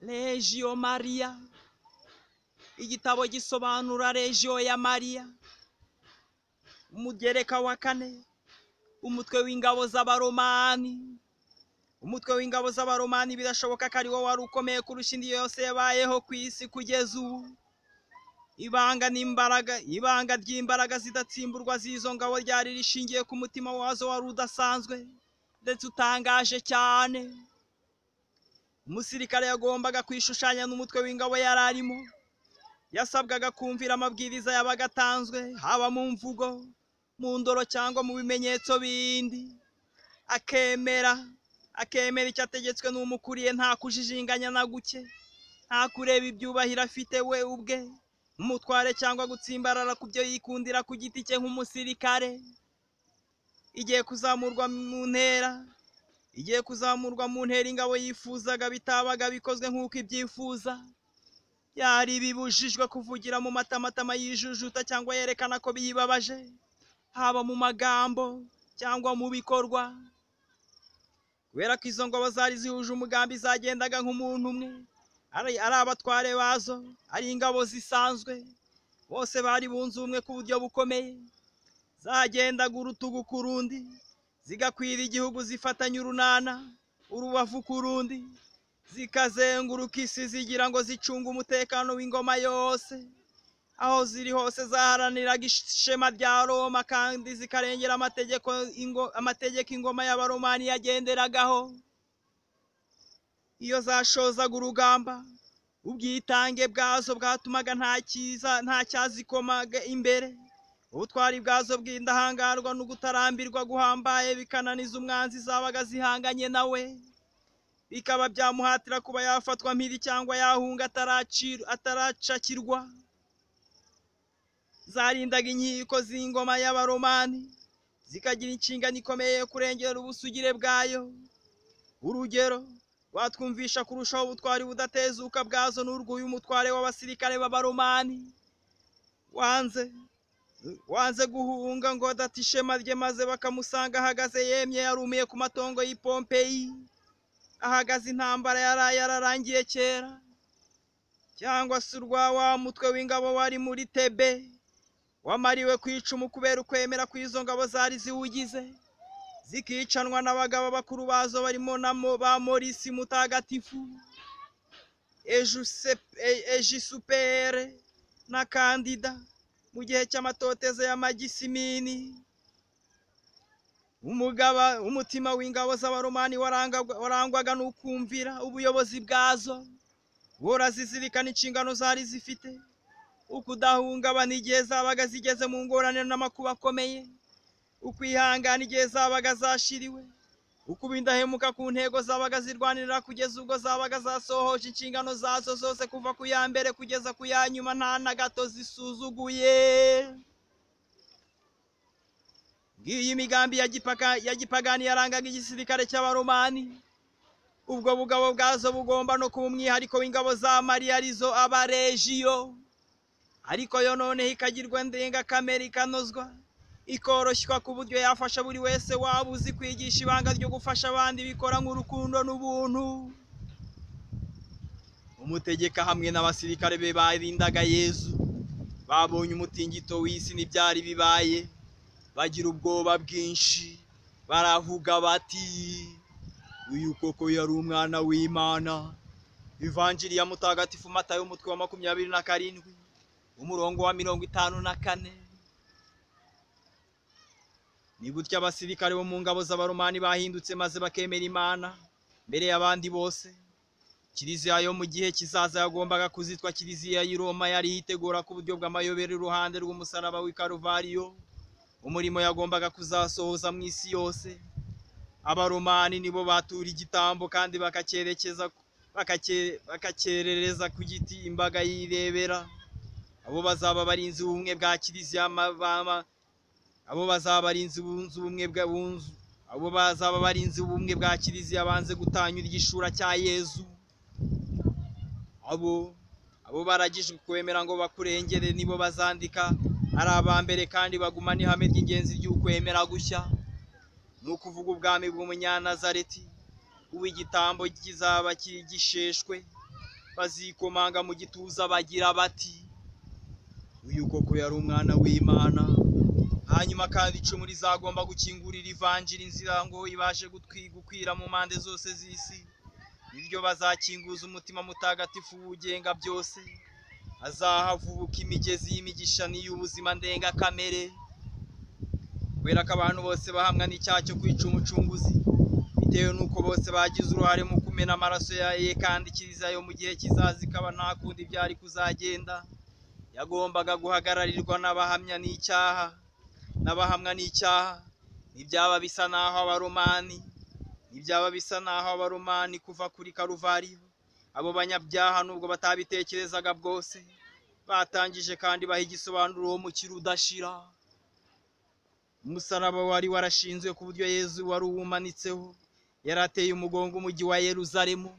Legio Maria, igitabo gisobanura Legio ya Maria, umugereka wa 4, umutwe w'ingabo z'abaromani. Umutwe w'ingabo z'abaromani birashoboka ko ari wo wari ukomeye kurusha indi yose yabayeho ku isi kugeza ubu. Ibanga ry'imbaraga zidatsimburwa z'izo ngabo ryari rishingiye ku mutima wazo wari udasanzwe ndetse utangaje cyane. Umusirikare yagombaga kwishushanya n'umutwe w'ingabo yari arimo. Yasabwaga kumvira amabwiriza yabaga atanzwe, haba mu mvugo, mu ndoro cyangwa mu bimenyetso bindi. Akemera icyo ategetswe n'umukuriye, nta kujijinganya na guke, nta kureba ibyubahiro afite we ubwe, umutware cyangwa gutsimbarara ku byo yikundira ku giti cye nk'umusirikare. Igiye kuzamurwa mu ntera ingabo yifuzaga bitabaga bikozwe nk'uko ibyifuza. Yari bibujijwe kuvugira mu matamatama yijujuta cyangwa yerekana ko biyibabaje, haba mu magambo cyangwa mu bikorwa. Kubera ko izo ngabo zari zihuje umugambi, zagendaga nk'umuntu umwe, ari abatware bazo, ari ingabo zisanzwe, bose bari bunze ubumwe ku buryo bukomeye. Zagendaga urutugu ku rundi, zigakwira igihugu zifatanya urunana, urubavu ku rundi, zikazenguruka isi zigira ngo zicunge umutekano w'ingoma yose. Aho ziri hose zaharaniraga ishema rya Roma kandi zikarengera amategeko ingoma y'abaromani yagenderagaho. Iyo zashozaga urugamba, ubwitange bwazo bwatumaga nta cyazikomaga imbere. Ubutwari bwazo bw'indahangarwa no gutarambirwa guhambaye bikananiza umwanzi zabaga zihanganye nawe, bikaba byamuhatira kuba yafatwa mpiri cyangwa yahunga ataracakirwa. Zarindaga inkiko z'ingoma y'abaromani, zikagira inshingano ikomeye yo kurengera ubusugire bwayo. Urugero rwatwumvisha kurushaho ubutwari budatezuka bwazo n'urw'uyu mutware w'abasirikare b'abaromani. Wanze guhunga ngo adata ishema rye, maze bakamusanga ahagaze yemye yarumiye ku matongo y'i Pompeyi, ahagaze intambara yararangiye kera. Cyangwa se urwa wa mutwe w'ingabo wari muri Tebe, wamariwe ku icumu kubera ukwemera kw'izo ngabo zari ziwugize, zikicanwa n'abagabo bakuru bazo barimo ba Morisi Mutagatifu, Egisupere na Kandida. Mu gihe cy'amatotezo ya Magisimini, umutima w'ingabo z'abaromani warangwaga n'ukumvira ubuyobozi bwazo. Burazizirikana inshingano zari zifite, ukudahungabana igihe zabaga zigeze mu ngorane n'amakuba akomeye, ukwihangana igihe zabaga zashiriwe, ukuba indahemuka ku ntego zabaga zirwanirira kugeza ubwo zabaga zasohoje inshingano zazo zose, kuva ku ya mbere kugeza ku ya nyuma, nta na gato zisuzuguye. Ngiyi imigambi ya gipagani yarangaga igisirikare cy'abaromani. Ubwo bugabo bwazo bugomba no kuba umwihariko w'ingabo za Mariya, arizo abaregiyo. Ariko yo noneho ikagirwa ndengakamere, ikanozwa, ikoroshywa ku buryo yafasha buri wese waba uzi kwigisha ibanga ryo gufasha abandi, bikora nk'urukundo n'ubuntu. Umutegeka hamwe n'abasirikare be barindaga Yezu babonye umutingito w'isi n'ibyari bibaye, bagira ubwoba bwinshi, baravuga bati, uyu koko yari umwana w'Imana. Ivanjiri ya Mutagatifu Matayo, umutwe wa 27, umurongo wa 54. Ni gutya abasirikare bo mu ngabo z'abaromani bahindutse, maze bakemera Imana mbere y'abandi bose. Kiliziya yo mu gihe kizaza yagombaga kuzitwa Kiliziya y'i Roma, yari yitegura ku buryo bw'amayobera iruhande rw'umusaraba w'i Karuvariyo, umurimo yagombaga kuzasohoza mu isi yose. Abaromani nibo batura igitambo kandi bakacyerereza ku giti imbaga yirebera. Abo bazaba barinzi ubumwe bwa Kiliziya, abo bazaba barinzi ubumwe bwa Kiliziya banze gutanyura igishura cya Yezu. Abo baragijwe kwemera ngo bakurengere nibo bazandika ari abambere kandi bagumana ihame ry'ingenzi ry'ukwemera gushya. Ni ukuvuga ubwami bw'umunyanazareti, uw'igitambo kizaba kigisheshwe bazikomanga mu gituza bagira bati uyu koko yari umwana w'Imana. Hanyuma kandi icumu rizagomba gukingurira ivanjiri inzira ngo ibashe gukwira mu mpande zose z'isi. Niryo bazakinguza umutima mutagatifu w'ugenga byose. Hazahavubuka imigezi y'imigisha n'iy'ubuzima ndengakamere. Kubera ko abantu bose bahamwa n'icyaha cyo kwica umucunguzi, bitewe n'uko bose bagize uruhare mu kumena amaraso ye, kandi kiliziya yo mu gihe kizaza ikaba nta kundi byari kuzagenda, yagombaga guhagararirwa n'abahamya n'icyaha n'abahamwa n'icyaha. N'ibyaba bisa naho abaromani kuva kuri Karuvariyo, abo banyabyaha nubwo batabitekerezaga bwose, batangije kandi baha igisobanuro uwo mukiro udashira. Umusaraba wari warashinzwe ku buryo Yezu wari uwumanitseho yarateye umugongo umujyi wa Yeruzalemu,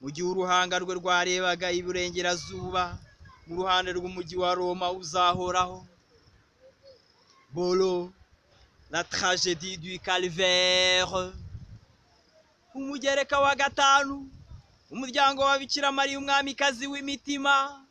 mu gihe uruhanga rwe rwarebaga iburengerazuba mu ruhande rw'umujyi wa Roma uzahoraho. Bolo, la tragédie du calvaire. Umugereka wa gatanu, umuryango wa Bikira Mariya umwamikazi w'imitima.